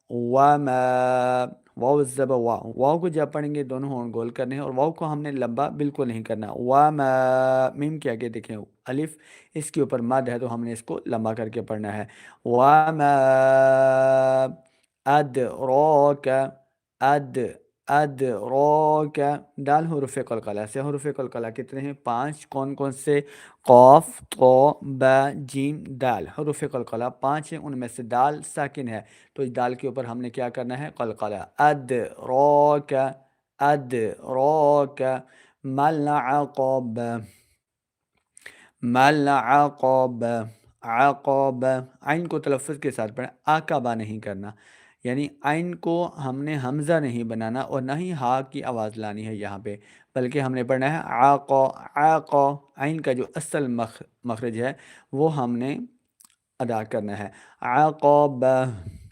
وما واو زبر واو واو کو جب پڑھیں گے دونوں ہونٹ گول کرنے ہیں، اور واو کو ہم نے لمبا بالکل نہیں کرنا۔ وما میم کے آگے دیکھیں الف، اس کے اوپر مد ہے تو ہم نے اس کو لمبا کر کے پڑھنا ہے۔ وما ادراک اد ادراک دال حروف قلقلہ سے، حروف قلقلہ کتنے ہیں؟ 5۔ کون کون سے؟ قاف، طا، با، جیم، دال، حروف قلقلہ 5 ہیں، ان میں سے دال ساکن ہے تو اس دال کے اوپر ہم نے کیا کرنا ہے؟ قلقلہ۔ ادراک ادراک مل عقب مل عقب عقب عین کو تلفظ کے ساتھ پڑھیں، عقبہ نہیں کرنا، یعنی عین کو ہم نے حمزہ نہیں بنانا اور نہ ہی ہا کی آواز لانی ہے یہاں پہ، بلکہ ہم نے پڑھنا ہے عاقا عاقا، عین کا جو اصل مخرج ہے وہ ہم نے ادا کرنا ہے۔ عقب